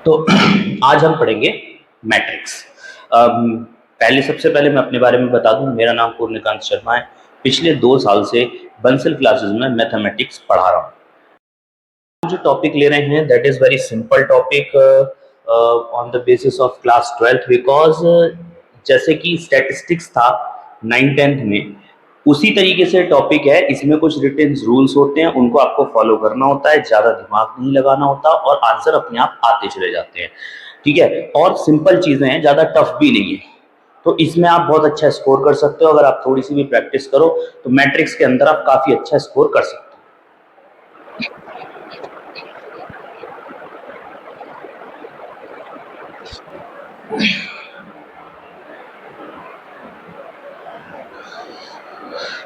तो आज हम पढ़ेंगे मैट्रिक्स। पहले सबसे पहले मैं अपने बारे में बता दूं, मेरा नाम पूर्णकांत शर्मा है। पिछले 2 साल से बंसल क्लासेस में मैथमेटिक्स पढ़ा रहा हूं। जो टॉपिक ले रहे हैं that is very simple topic on the basis of class 12th because जैसे कि स्टैटिस्टिक्स था 9th-10th में, उसी तरीके से टॉपिक है। इसमें कुछ रिटन रूल्स होते हैं, उनको आपको फॉलो करना होता है, ज्यादा दिमाग नहीं लगाना होता और आंसर अपने आप आते चले जाते हैं। ठीक है, और सिंपल चीजें हैं, ज्यादा टफ भी नहीं है। तो इसमें आप बहुत अच्छा स्कोर कर सकते हो। अगर आप थोड़ी सी भी प्रैक्टिस करो तो मैट्रिक्स के अंदर आप काफी अच्छा स्कोर कर सकते हो।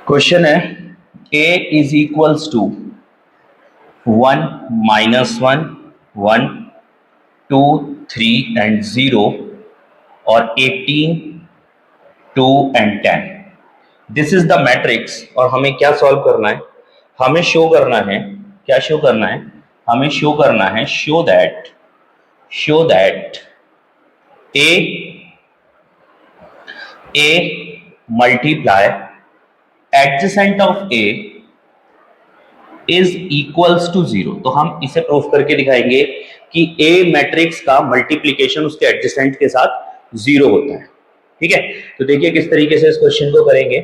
क्वेश्चन है a is equals to 1 -1 1 2 3 and 0 और 18 2 and 10। This is the matrix. और हमें क्या सॉल्व करना है? हमें शो करना है, क्या शो करना है? हमें शो करना है show that a multiply adjacent of a is equals to 0। तो हम इसे प्रूफ करके दिखाएंगे कि a मैट्रिक्स का मल्टीप्लीकेशन उसके एडजेसेंट के साथ 0 होता है। ठीक है, तो देखिए किस तरीके से इस क्वेश्चन को करेंगे।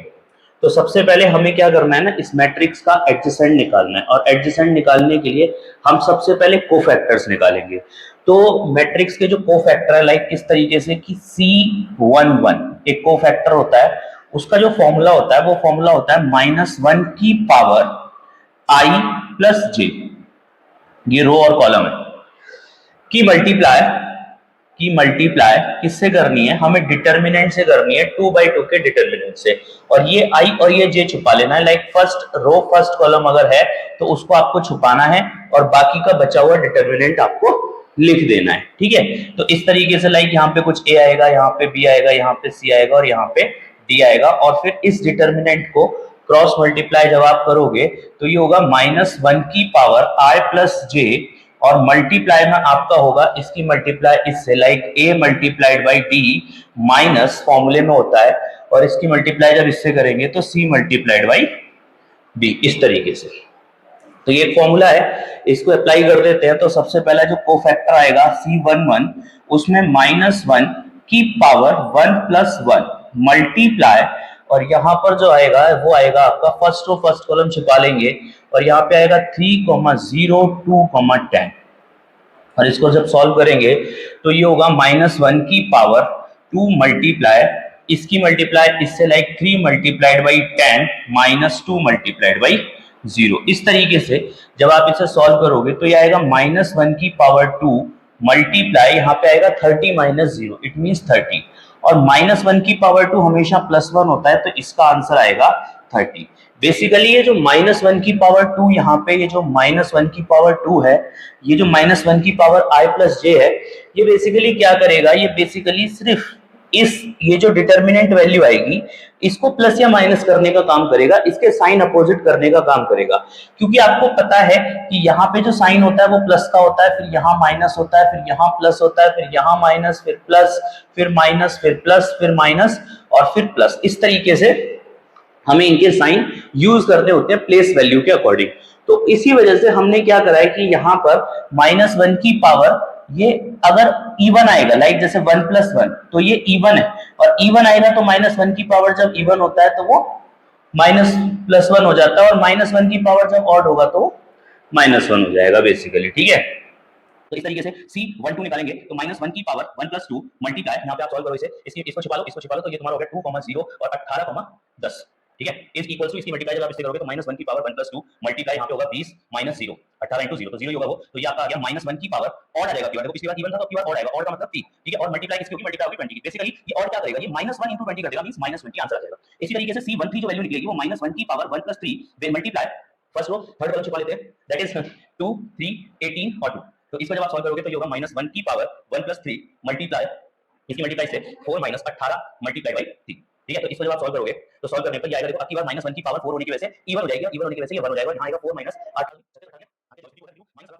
तो सबसे पहले हमें क्या करना है ना, इस मैट्रिक्स का एडजेसेंट निकालना है। और एडजेसेंट निकालने के लिए हम सबसे पहले कोफैक्टर्स निकालेंगे। तो मैट्रिक्स के जो कोफैक्टर है, लाइक किस तरीके से कि C11 एक कोफैक्टर होता है, उसका जो फॉर्मूला होता है वो फॉर्मूला होता है -1 की पावर I प्लस जे, ये रो और कॉलम है, की मल्टीप्लाई किससे करनी है? हमें डिटर्मिनेंट से करनी है, 2/2 के डिटर्मिनेंट से। और ये I और ये J छुपा लेना है। Like first row first column अगर है तो उसको आपको छुपाना है और बाकी का बचा हुआ डिटर्मिनेंट आपको लिख देना है। ठीक है, तो इस तरीके से लाइक यहाँ पे कुछ A आएगा, यहाँ पे B आएगा, यहाँ पे C आएगा और यहाँ पे D आएगा। और फिर इस डिटर्मिनेंट को क्रॉस मल्टीप्लाई जब आप करोगे तो ये होगा -1 की पावर I प्लस जे, और मल्टीप्लाई में आपका होगा इसकी मल्टीप्लाई इससे, like a multiplied by D minus फॉर्मूले में होता है, और इसकी मल्टीप्लाई जब इससे करेंगे तो c मल्टीप्लाइड बाई b, इस तरीके से। तो ये फॉर्मूला है, इसको अप्लाई कर देते हैं। तो सबसे पहला जो कोफैक्टर आएगा C11, उसमें -1 की पावर 1 प्लस 1 मल्टीप्लाई, और यहाँ पर जो आएगा वो आएगा आपका फर्स्ट रो फर्स्ट कॉलम छिपा लेंगे, और यहाँ पे आएगा 3, 0, 2, 10। और इसको जब सॉल्व करेंगे तो ये होगा -1 की पावर 2 मल्टीप्लाई इसकी मल्टीप्लाई इससे, like 3 multiplied by 10 -2 multiplied by 0। इस तरीके से जब आप इसे सॉल्व करोगे तो ये आएगा -1 की पावर 2 मल्टीप्लाई, यहाँ पे आएगा 30 माइनस 0, इट मीन्स 30। और -1 की पावर 2 हमेशा +1 होता है, तो इसका आंसर आएगा 30। बेसिकली ये जो -1 की पावर 2 यहाँ पे, ये जो -1 की पावर 2 है, ये जो -1 की पावर I प्लस जे है, ये बेसिकली क्या करेगा? ये बेसिकली सिर्फ ये जो डिटर्मिनेंट वैल्यू आएगी इसको प्लस या माइनस करने का काम करेगा, इसके साइन अपोजिट करने का काम करेगा। क्योंकि आपको पता है कि यहाँ पे जो साइन होता है वो प्लस का होता है, फिर यहाँ माइनस होता है, फिर यहाँ प्लस होता है, फिर यहाँ माइनस, फिर प्लस, फिर माइनस, फिर प्लस, फिर माइनस और फिर प्लस। इस तरीके से हमें इनके साइन यूज करने होते हैं प्लेस वैल्यू के अकॉर्डिंग। तो इसी वजह से हमने क्या करा है कि यहाँ पर -1 की पावर, ये अगर इवन आएगा, लाइक जैसे 1 प्लस 1, तो ये इवन है, और इवन आएगा तो -1 की पावर जब इवन होता है तो वो -+1 हो जाता है, और -1 की पावर जब ऑड होगा तो -1 हो जाएगा बेसिकली। ठीक है, तो इस तरीके से C12 निकालेंगे तो -1 की पावर 1 प्लस 2 मल्टीप्लाई, यहाँ पे आप सॉल्व करो इसे, इसको छिपा लो, तो ये तुम्हारा हो गया 2, 0 और 18, 10। ठीक है, इज इक्वल टू, इसकी मल्टीप्लाई जब आप इससे करोगे तो -1 की पावर 1 प्लस 2 मल्टीप्लाई, यहाँ पे होगा 20 माइनस 0, 18 इंटू 0, तो 0 होगा वो, तो ये आपका आ गया -1 की पावर ऑड आ जाएगा। देखो पिछली बार इवन था तो अब ऑड आएगा, ऑड का मतलब 3। ठीक है, और मल्टीप्लाई किसकी होगी? मल्टीप्लाई होगी 20 की। बेसिकली ये ऑड क्या करेगा? ये -1 इंटू 20 कर देगा, मींस -20 आंसर आ जाएगा। इसी तरीके से C13 जो वैल्यू निकलेगी वो -1 की power 1 plus 3 we multiply, first row third column छुपा लेते हैं, दैट इज 2, 3, 18 और 2। तो इसको जब आप सॉल्व करोगे तो ये होगा -1 की पावर 1 प्लस 3 मल्टीप्लाई, इसकी मल्टीप्लाई से 4 माइनस 18 मल्टीप्लाई बाई 3। ठीक है, तो इसको जब आप सॉल्व करोगे तो सॉल्व करने पर ये आएगा, देखो आपकी बार -1 की पावर 4 होने की वजह से इवन हो जाएगी, इवन होने की वजह से ये 1 हो जाएगा, यहाँ आएगा 4 माइनस 18 माइनस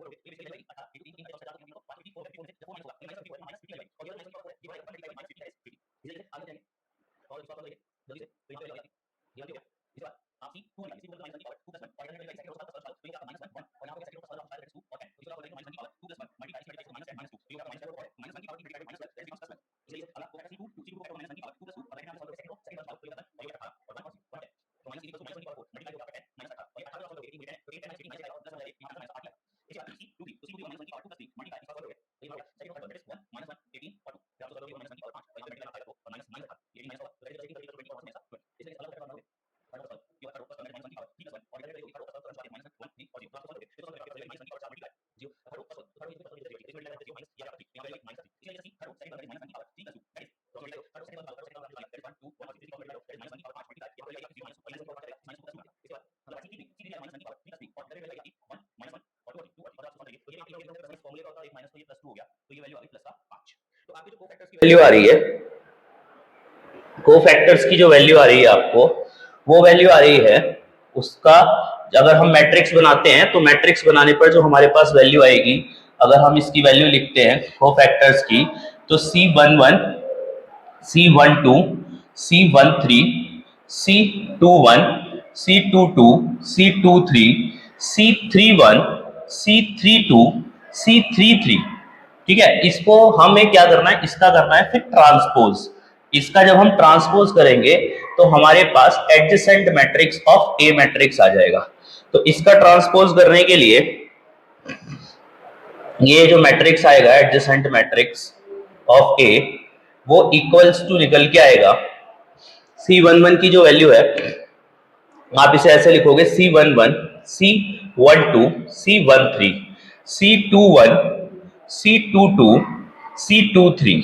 वैल्यू आ रही है, कोफैक्टर्स की जो वैल्यू आ रही है आपको, वो वैल्यू आ रही है उसका, अगर हम मैट्रिक्स बनाते हैं तो मैट्रिक्स बनाने पर जो हमारे पास वैल्यू आएगी, अगर हम इसकी वैल्यू लिखते हैं कोफैक्टर्स की, तो C11, C12, C13, C21, C22, C23, C31, C32, C33, ठीक है। इसको हमें क्या करना है, इसका करना है फिर ट्रांसपोज। इसका जब हम ट्रांसपोज करेंगे तो हमारे पास adjacent matrix of A matrix आ जाएगा। तो इसका ट्रांसपोज करने के लिए ये जो मैट्रिक्स आएगा एडजेसेंट मैट्रिक्स ऑफ ए, वो इक्वल्स टू निकल के आएगा C11 की जो वैल्यू है, आप इसे ऐसे लिखोगे C11, C12, C13, C21, C22, C23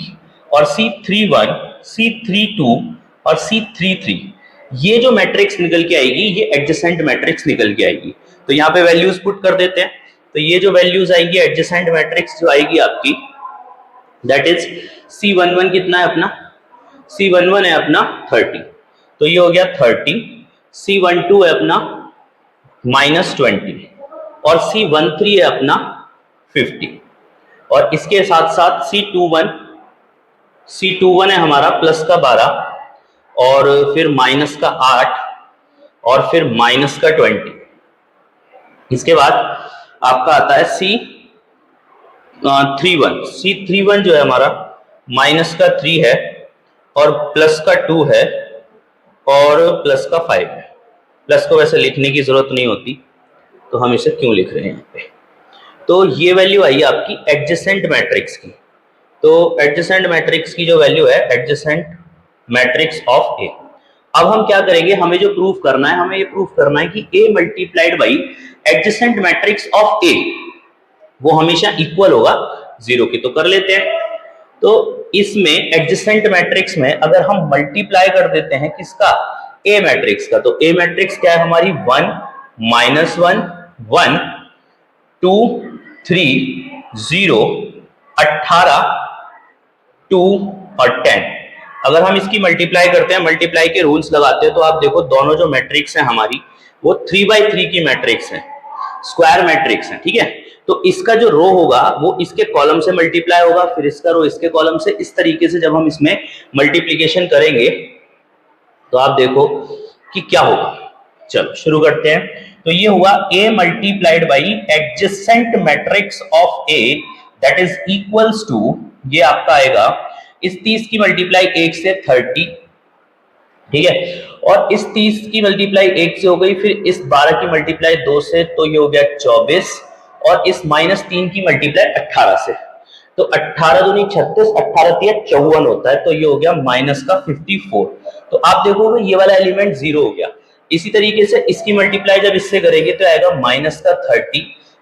और C31, C32 और C33। ये जो मैट्रिक्स निकल के आएगी ये एडजेसेंट मैट्रिक्स निकल के आएगी। तो यहाँ पे वैल्यूज पुट कर देते हैं। तो ये जो वैल्यूज आएगी एडजेसेंट मैट्रिक्स जो आएगी आपकी, दैट इज C11 कितना है अपना, C11 है अपना 30, तो ये हो गया 30। C12 है अपना -20 और C13 है अपना 50 और इसके साथ साथ C21 है हमारा प्लस का 12 और फिर माइनस का 8 और फिर माइनस का 20। इसके बाद आपका आता है C31 जो है हमारा माइनस का 3 है और प्लस का 2 है और प्लस का 5 है। प्लस को वैसे लिखने की जरूरत नहीं होती, तो हम इसे क्यों लिख रहे हैं यहाँ पे। तो ये वैल्यू आई आपकी एडजेसेंट मैट्रिक्स की। तो एडजेसेंट मैट्रिक्स की जो वैल्यू है एडजेसेंट मैट्रिक्स ऑफ ए। अब हम क्या करेंगे, हमें जो प्रूफ करना है, हमें ये प्रूफ करना है कि A multiplied by adjacent matrix of A वो हमेशा इक्वल होगा 0 की। तो कर लेते हैं। तो इसमें एडजेसेंट मैट्रिक्स में अगर हम मल्टीप्लाई कर देते हैं किसका, ए मैट्रिक्स का, तो ए मैट्रिक्स क्या है हमारी 1 -1 1 2 3 0 18 2 और 10। अगर हम इसकी मल्टीप्लाई करते हैं, मल्टीप्लाई के रूल्स लगाते हैं, तो आप देखो दोनों जो मैट्रिक्स है हमारी वो 3/3 की मैट्रिक्स है, स्क्वायर मैट्रिक्स है, ठीक है। तो इसका जो रो होगा वो इसके कॉलम से मल्टीप्लाई होगा, फिर इसका रो इसके कॉलम से। इस तरीके से जब हम इसमें मल्टीप्लीकेशन करेंगे तो आप देखो कि क्या होगा। चलो शुरू करते हैं। तो ये हुआ a multiplied by adjacent matrix of a that is equals to, ये आपका आएगा इस 30 की मल्टीप्लाई 1 से 30, ठीक है, और इस 30 की मल्टीप्लाई 1 से हो गई, फिर इस 12 की मल्टीप्लाई 2 से, तो ये हो गया 24, और इस -3 की मल्टीप्लाई 18 से, तो 18 दूनी 36, 18 तिया 54 होता है, तो ये हो गया माइनस का 54। तो आप देखोगे ये वाला एलिमेंट 0 हो गया। इसी तरीके से इसकी मल्टीप्लाई जब इससे करेंगे तो आएगा माइनस का 30,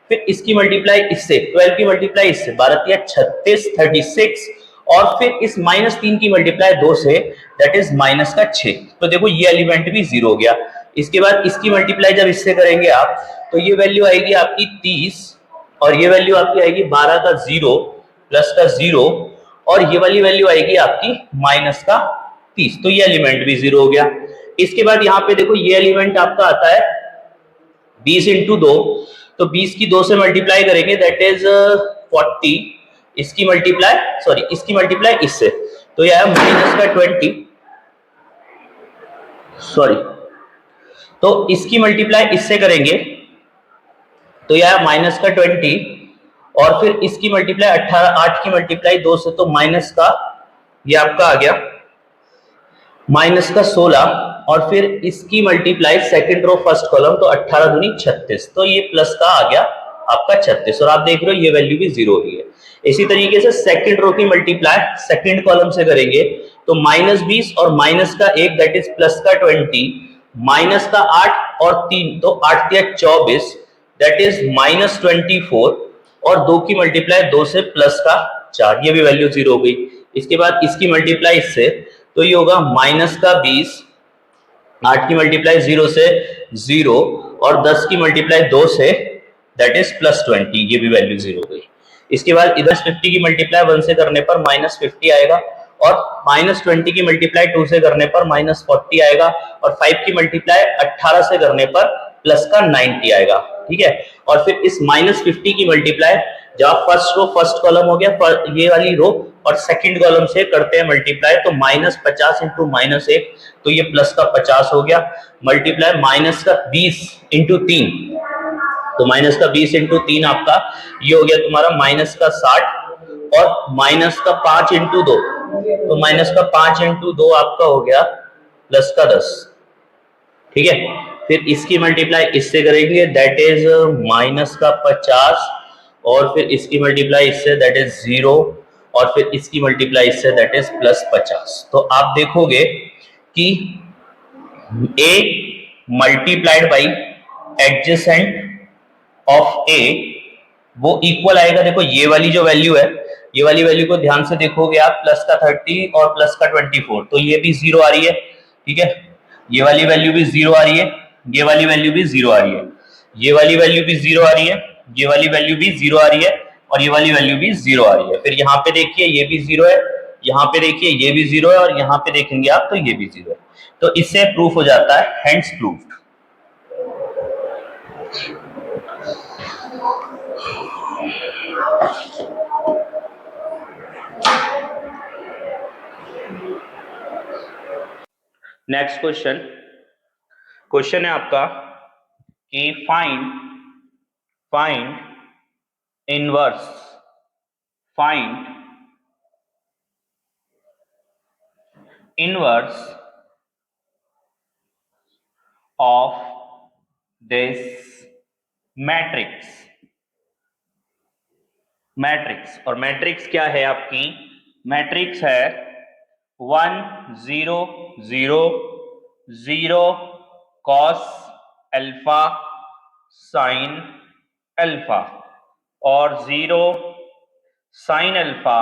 फिर इसकी मल्टीप्लाई इससे, 12 की मल्टीप्लाई इससे, 12 तिया 36, 36, और फिर इस -3 की मल्टीप्लाई 2 से, दैट इज माइनस का 6। तो देखो ये एलिमेंट भी 0 हो गया। इसके बाद इसकी मल्टीप्लाई जब इससे करेंगे आप, तो ये वैल्यू आएगी आपकी 30 और ये वैल्यू आपकी आएगी 12 का 0 प्लस का 0 और ये वाली वैल्यू आएगी आपकी माइनस का 30। तो ये एलिमेंट भी 0 हो गया। इसके बाद यहाँ पे देखो ये एलिमेंट आपका आता है 20 इंटू 2, तो 20 की 2 से मल्टीप्लाई करेंगे दैट इज 40, इसकी मल्टीप्लाई इससे, तो यह है माइनस का 20, तो इसकी मल्टीप्लाई इससे करेंगे तो यह है माइनस का 20, और फिर इसकी मल्टीप्लाई 18, 8 की मल्टीप्लाई 2 से, तो माइनस का ये आपका आ गया माइनस का 16, और फिर इसकी multiply second row first column, तो 18 दूनी 36, तो ये प्लस का आ गया आपका 36, और आप देख रहे हो ये वैल्यू भी 0 हुई है। इसी तरीके से सेकंड रो की मल्टीप्लाई सेकंड कॉलम से करेंगे तो -20 और माइनस का 1 दैट इज प्लस का 20, माइनस का 8 और 3, तो 8 या 24, दैट इज -24, और 2 की मल्टीप्लाई 2 से प्लस का 4, ये भी वैल्यू 0 हो गई। इसके बाद इसकी मल्टीप्लाई इससे, तो ये होगा -20, 8 की मल्टीप्लाई 0 से 0, और 10 की मल्टीप्लाई 2 से, दैट इज +20, ये भी वैल्यू 0 हो गई। इसके बाद इधर 50 की मल्टीप्लाई 1 से करने पर -50 आएगा, और -20 की मल्टीप्लाई 2 से करने पर -40 आएगा, और 5 की मल्टीप्लाई 18 से करने पर प्लस का 90 आएगा, ठीक है। और फिर इस -50 की मल्टीप्लाई, जब फर्स्ट रो फर्स्ट कॉलम हो गया, ये वाली रो और सेकंड कॉलम से करते हैं मल्टीप्लाई, तो -50 इंटू -1, तो ये प्लस का 50 हो गया, मल्टीप्लाई -20 इंटू 3, तो -20 इंटू 3 आपका ये हो गया तुम्हारा -60, और -5 इंटू 2, तो -5 इंटू 2 आपका हो गया +10, ठीक है। फिर इसकी मल्टीप्लाई इससे करेंगे, दैट इज -50, और फिर इसकी मल्टीप्लाई इससे, दैट इज 0, और फिर इसकी मल्टीप्लाई इससे, दैट इज +50। तो आप देखोगे कि a multiplied by adjacent of a वो इक्वल आएगा। देखो ये वाली जो वैल्यू है, ये वाली वैल्यू को ध्यान से देखोगे आप, प्लस का 30 और प्लस का 24, तो ये भी 0 आ रही है, ठीक है। ये वाली वैल्यू भी 0 आ रही है, ये वाली वैल्यू भी 0 आ रही है, ये वाली वैल्यू भी 0 आ रही है, ये वाली वैल्यू भी 0 आ रही है, और ये वाली वैल्यू भी 0 आ रही है। फिर यहाँ पे देखिए ये भी 0 है, यहाँ पे देखिए ये भी 0 है, और यहाँ पे देखेंगे आप तो ये भी 0 है। तो इससे प्रूफ हो जाता है, हेंस प्रूफ्ड। नेक्स्ट क्वेश्चन है आपका कि find inverse of this matrix. और मैट्रिक्स क्या है आपकी? मैट्रिक्स है 1 0 0 0 cos अल्फा sin अल्फा, और 0 sin alpha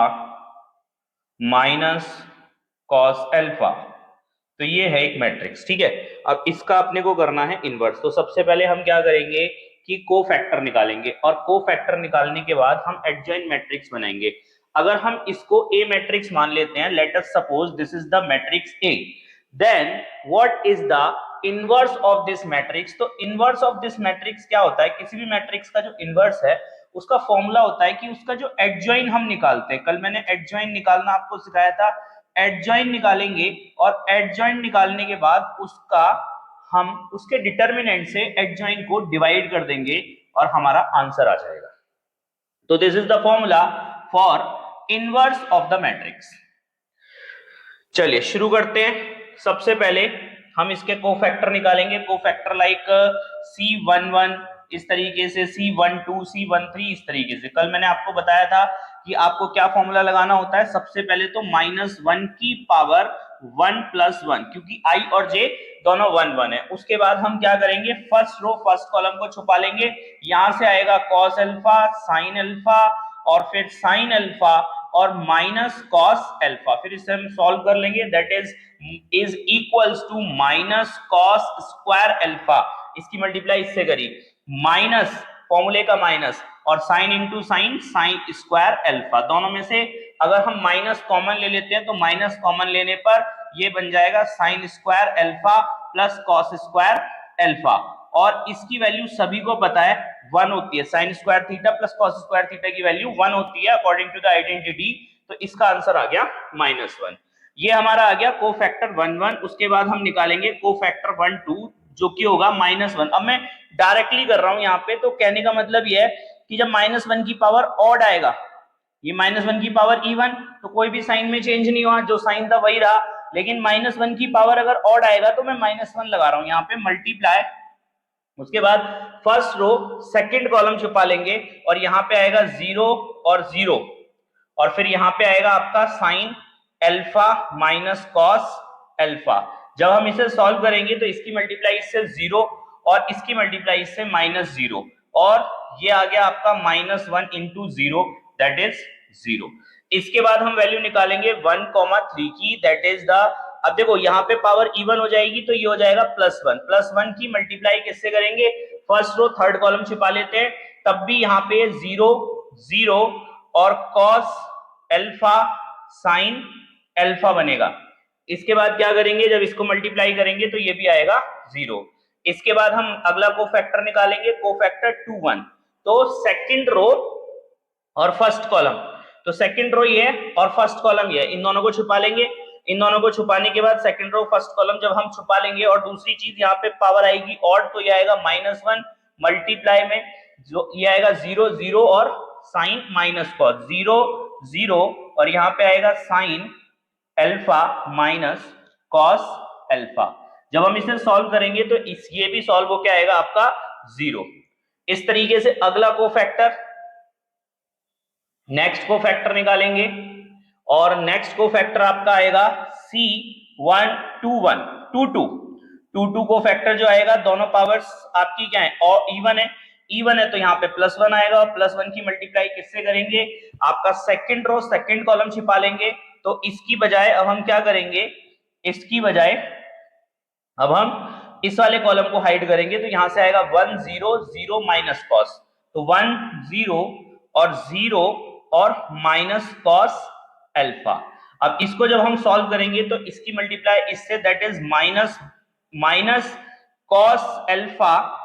minus cos alpha. तो ये है एक मैट्रिक्स, ठीक है। अब इसका अपने को करना है इनवर्स। तो सबसे पहले हम क्या करेंगे कि कोफैक्टर निकालेंगे, और कोफैक्टर निकालने के बाद हम एडजॉइंट मैट्रिक्स बनाएंगे। अगर हम इसको ए मैट्रिक्स मान लेते हैं, let us suppose this is the matrix A, then what is the inverse of this matrix. तो इनवर्स ऑफ दिस मैट्रिक्स क्या होता है? किसी भी मैट्रिक्स का जो इनवर्स है उसका फॉर्मूला होता है कि उसका जो एडजॉइन हम निकालते हैं, कल मैंने एडजॉइन निकालना आपको सिखाया था, एडजॉइन निकालेंगे, और एडजॉइन निकालने के बाद उसका हम उसके डिटर्मिनेंट से एडजॉइन को डिवाइड कर देंगे और हमारा आंसर आ जाएगा। तो this is the formula for inverse of the matrix. चलिए शुरू करते हैं। सबसे पहले हम इसके कोफैक्टर निकालेंगे। कोफैक्टर लाइक C11 इस तरीके से, C12 C13 इस तरीके से। कल मैंने आपको बताया था कि आपको क्या फॉर्मूला लगाना होता है। सबसे पहले तो -1 की पावर 1 + 1, क्योंकि i और j दोनों 1 1 है। उसके बाद हम क्या करेंगे, फर्स्ट रो फर्स्ट कॉलम को छुपा लेंगे। यहां से आएगा cos अल्फा sin अल्फा, और फिर sin अल्फा और माइनस cos अल्फा। फिर इसे हम सॉल्व कर लेंगे, that is equals to minus cos square alpha. इसकी मल्टीप्लाई इससे करी, माइनस फॉर्मूले का माइनस, और sine into sine square alpha. दोनों में से अगर हम माइनस कॉमन ले लेते हैं तो माइनस कॉमन लेने पर ये बन जाएगा sign square alpha plus cos square alpha. और इसकी वैल्यू सभी को पता है 1 होती है। Sine square theta plus cos square theta की वैल्यू 1 होती है अकॉर्डिंग टू द आइडेंटिटी। तो इसका आंसर आ गया -1। ये हमारा आ गया कोफैक्टर 1 1। उसके बाद हम निकालेंगे कोफैक्टर 1 2, जो कि होगा -1। अब मैं डायरेक्टली कर रहा हूं यहाँ पे, तो कहने का मतलब यह है कि जब -1 की पावर ऑड आएगा, ये -1 की पावर इवन, तो कोई भी साइन में चेंज नहीं हुआ, जो साइन था वही रहा। लेकिन -1 की पावर अगर ऑड आएगा तो मैं -1 लगा रहा हूं यहाँ पे, मल्टीप्लाई। उसके बाद फर्स्ट रो सेकंड कॉलम छुपा लेंगे, और यहाँ पे आएगा 0 और 0, और फिर यहाँ पे आएगा आपका sign alpha minus cos alpha. जब हम इसे सॉल्व करेंगे तो इसकी मल्टीप्लाई इससे 0 और इसकी मल्टीप्लाई इससे -0 और ये आ गया आपका -1 इंटू 0 दैट इज 0। इसके बाद हम वैल्यू निकालेंगे 1,3 की दैट इज द, अब देखो यहाँ पे पावर इवन हो जाएगी तो ये हो जाएगा +1 की मल्टीप्लाई किससे करेंगे, फर्स्ट रो थर्ड कॉलम छिपा लेते हैं, तब भी यहाँ पे 0 0 और कॉस अल्फा साइन अल्फा बनेगा। इसके बाद क्या करेंगे, जब इसको मल्टीप्लाई करेंगे तो ये भी आएगा 0। इसके बाद हम अगला कोफैक्टर निकालेंगे, कोफैक्टर 2 1, तो सेकंड रो और फर्स्ट कॉलम, तो सेकंड रो ये और फर्स्ट कॉलम ये, इन दोनों को छुपा लेंगे। इन दोनों को छुपाने के बाद सेकंड रो फर्स्ट कॉलम जब हम छुपा लेंगे, और दूसरी चीज यहाँ पे पावर आएगी ऑड, तो ये आएगा -1 मल्टीप्लाई में जो ये आएगा 0 0 और साइन माइनस कॉस 0 0 और यहाँ पे आएगा sign alpha minus cos alpha. जब हम इसे सॉल्व करेंगे तो इस ये भी सॉल्व होके आएगा आपका 0। इस तरीके से अगला कोफैक्टर, नेक्स्ट कोफैक्टर निकालेंगे और नेक्स्ट कोफैक्टर आपका आएगा C121 22 कोफैक्टर जो आएगा, दोनों पावर्स आपकी क्या है और इवन है तो यहाँ पे +1 आएगा और +1 की मल्टीप्लाई किससे करेंगे, आपका सेकंड रो सेकंड कॉलम छिपा लेंगे। तो इसकी बजाय अब हम क्या करेंगे, इसकी बजाय अब हम इस वाले कॉलम को हाइड करेंगे, तो यहां से आएगा 1 0 0 माइनस कॉस, तो 1 0 और 0 और माइनस कॉस अल्फा। अब इसको जब हम सॉल्व करेंगे तो इसकी मल्टीप्लाई इससे that is minus cos alpha,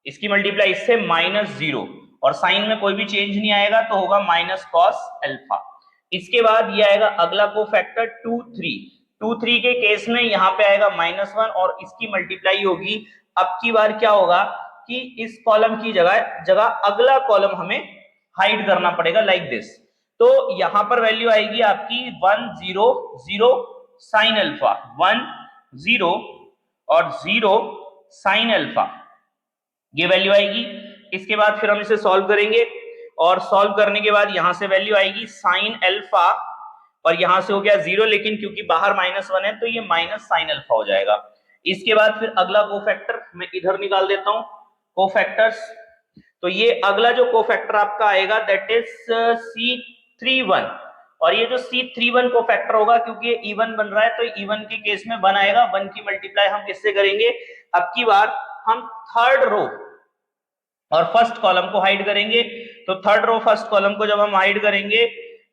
इसकी मल्टीप्लाई इससे -0 और साइन में कोई भी चेंज नहीं आएगा तो होगा माइनस कॉस अल्फा। इसके बाद ये आएगा अगला कोफैक्टर 2 3 के केस में यहाँ पे आएगा -1 और इसकी मल्टीप्लाई होगी। अब की बार क्या होगा कि इस कॉलम की जगह अगला कॉलम हमें हाइड करना पड़ेगा लाइक दिस। तो यहां पर वैल्यू आएगी आपकी 1 0 0 साइन अल्फा, 1 0 और 0 साइन अल्फा, ये वैल्यू आएगी। इसके बाद फिर हम इसे सॉल्व करेंगे और सॉल्व करने के बाद यहां से वैल्यू आएगी साइन अल्फा और यहां से हो गया 0, लेकिन क्योंकि बाहर -1 है तो ये माइनस साइन अल्फा हो जाएगा। इसके बाद फिर अगला कोफैक्टर मैं इधर निकाल देता हूं कोफैक्टर्स, तो ये अगला जो कोफैक्टर आपका आएगा दैट इज C31 और ये जो C31 कोफैक्टर होगा क्योंकि ये इवन बन रहा है तो इवन के केस में 1 आएगा। 1 की मल्टीप्लाई हम किससे करेंगे, अब की बार हम थर्ड रो और फर्स्ट कॉलम को हाइड करेंगे। तो थर्ड रो फर्स्ट कॉलम को जब हम हाइड करेंगे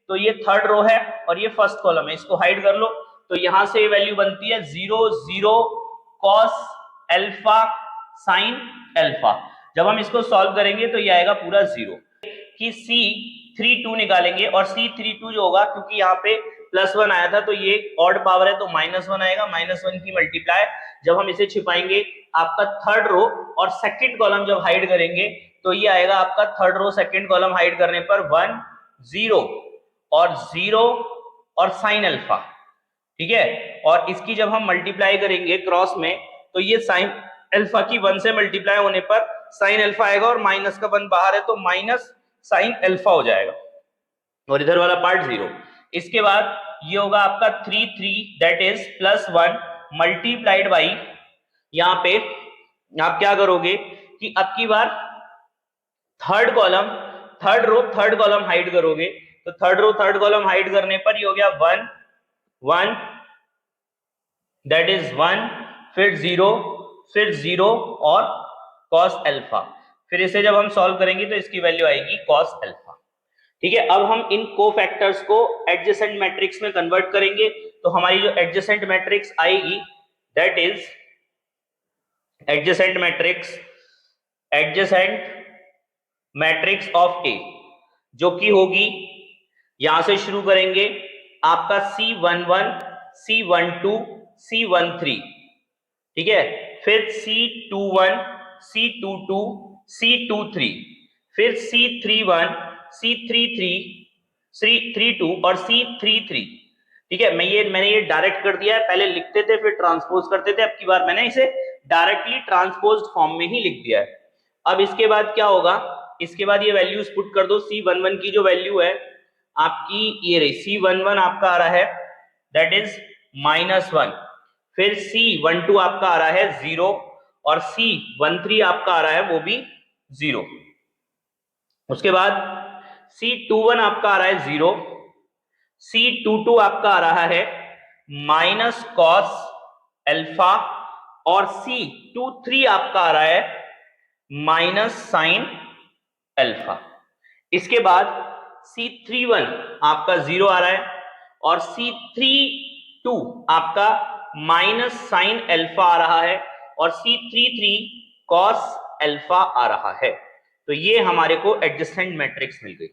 तो ये थर्ड रो है और ये फर्स्ट कॉलम है, इसको हाइड कर लो। तो यहां से वैल्यू बनती है 0 0 कॉस अल्फा साइन अल्फा। जब हम इसको सॉल्व करेंगे तो ये आएगा पूरा 0 कि C32 निकालेंगे और C32 जो होगा क्योंकि यहाँ पे +1 आया था तो ये ऑड पावर है तो -1 आएगा। -1 की मल्टीप्लाई जब हम इसे छिपाएंगे आपका थर्ड रो और सेकंड कॉलम जब हाइड करेंगे तो ये आएगा आपका third row second column hide करने पर 1 0 और 0 और साइन अल्फा, ठीक है। और इसकी जब हम मल्टीप्लाई करेंगे क्रॉस में तो ये साइन अल्फा की 1 से मल्टीप्लाई होने पर साइन अल्फा आएगा और माइनस का 1 बाहर है तो माइनस साइन अल्फा हो जाएगा और इधर वाला पार्ट 0। इसके बाद ये होगा आपका 3 3 दैट इज +1 मल्टीप्लाइड बाई, यहाँ पे आप क्या करोगे कि अब की बार third row third column hide करोगे। तो third row third column hide करने पर ये हो गया 1 1 दैट इज 1 फिर 0 और कॉस अल्फा। फिर इसे जब हम सॉल्व करेंगे तो इसकी वैल्यू आएगी कॉस अल्फा, ठीक है। अब हम इन कोफैक्टर्स को एडजेसेंट मैट्रिक्स में कन्वर्ट करेंगे। तो हमारी जो एडजेसेंट मैट्रिक्स आएगी that is adjacent matrix of A, जो कि होगी यहां से शुरू करेंगे आपका C11 C12 C13, ठीक है। फिर C21 C22 C23, फिर C31 C32 और C33, ठीक है। मैंने ये डायरेक्ट कर दिया है, पहले लिखते थे फिर ट्रांसपोज करते थे, अब की बार मैंने इसे डायरेक्टली ट्रांसपोज्ड फॉर्म में ही लिख दिया है। अब इसके बाद क्या होगा, इसके बाद ये वैल्यूज पुट कर दो। C11 की जो वैल्यू है आपकी ये रही, C11 आपका आ रहा है दैट इज -1, फिर C12 आपका आ रहा है 0 और C13 आपका आ रहा है वो भी 0। उसके बाद C21 आपका आ रहा है 0, C22 आपका आ रहा है माइनस कॉस अल्फा और C23 आपका आ रहा है माइनस साइन अल्फा। इसके बाद C31 आपका 0 आ रहा है और C32 आपका माइनस साइन अल्फा आ रहा है और C33 कॉस अल्फा आ रहा है। तो ये हमारे को एडजेसेंट मैट्रिक्स मिल गई।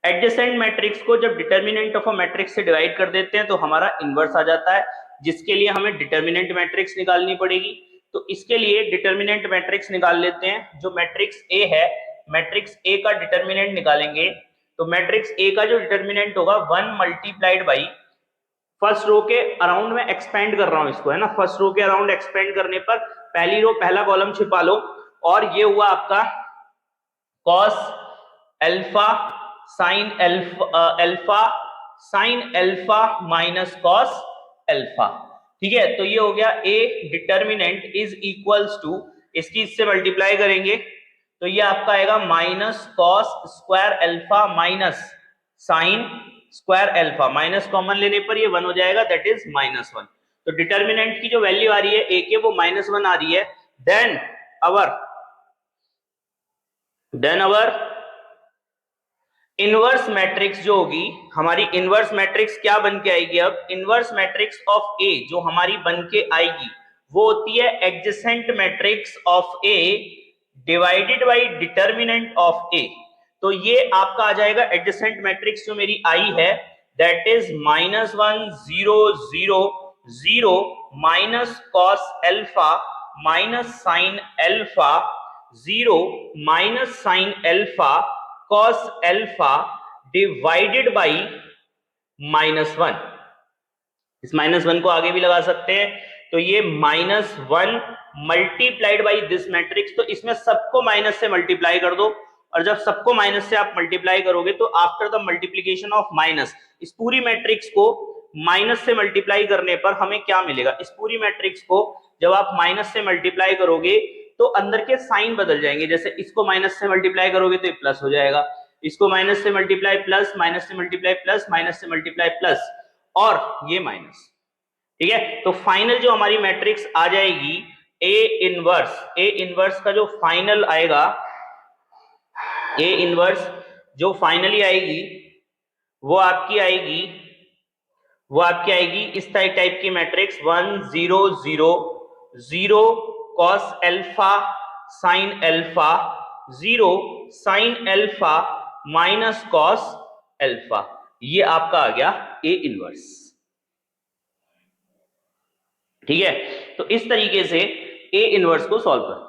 एडजेसेंट मैट्रिक्स को जब डिटर्मिनेंट ऑफ अ मैट्रिक्स से डिवाइड कर देते हैं तो हमारा इनवर्स आ जाता है, जिसके लिए हमें डिटर्मिनेंट मैट्रिक्स निकालनी पड़ेगी। तो इसके लिए डिटर्मिनेंट मैट्रिक्स निकाल लेते हैं। जो मैट्रिक्स ए है, मैट्रिक्स ए का डिटर्मिनेंट निकालेंगे। तो मैट्रिक्स ए का जो डिटर्मिनेंट होगा 1 मल्टीप्लाइड बाई फर्स्ट रो के अराउंड में एक्सपेंड कर रहा हूं इसको, है ना। फर्स्ट रो के अराउंड एक्सपेंड करने पर पहली रो पहला कॉलम छिपा लो और ये हुआ आपका cos alpha sine alpha sine alpha minus cos alpha. ठीक है, तो ये हो गया A determinant is equals to, इसकी इससे मल्टीप्लाई करेंगे तो ये आपका आएगा minus cos square alpha minus sine square alpha, minus common लेने पर ये 1 हो जाएगा, दैट इज -1। तो डिटर्मिनेंट की जो वैल्यू आ रही है ए के वो -1 आ रही है। देन अवर इनवर्स मैट्रिक्स जो होगी हमारी, इनवर्स मैट्रिक्स क्या बन के आएगी, अब इनवर्स मैट्रिक्स ऑफ ए जो हमारी बन के आएगी वो होती है adjacent matrix of A divided by determinant of A. तो ये आपका आ जाएगा एडजेसेंट मैट्रिक्स जो मेरी आई है, that is -1 0 0 0 minus cos alpha minus sine alpha 0 minus sine alpha cos alpha divided by -1। इस -1 को आगे भी लगा सकते हैं। तो ये -1 मल्टीप्लाइड बाई दिस मैट्रिक्स, तो इसमें सबको माइनस से मल्टीप्लाई कर दो और जब सबको माइनस से आप मल्टीप्लाई करोगे तो after the multiplication of minus, इस पूरी मैट्रिक्स को माइनस से मल्टीप्लाई करने पर हमें क्या मिलेगा, इस पूरी मैट्रिक्स को जब आप माइनस से मल्टीप्लाई करोगे तो अंदर के साइन बदल जाएंगे। जैसे इसको माइनस से मल्टीप्लाई करोगे तो ये प्लस हो जाएगा, इसको माइनस से मल्टीप्लाई प्लस, माइनस से मल्टीप्लाई प्लस, माइनस से मल्टीप्लाई प्लस और ये माइनस। ठीक है, तो फाइनल जो हमारी मैट्रिक्स आ जाएगी ए इनवर्स का जो फाइनल आएगा, ए इनवर्स जो फाइनली आएगी वो आपकी आएगी इस टाइप की matrix 1 0 0 0 cos alpha sine alpha 0 sign alpha minus cos alpha. ये आपका आ गया ए इनवर्स। ठीक है, तो इस तरीके से ए इनवर्स को सॉल्व करते हैं।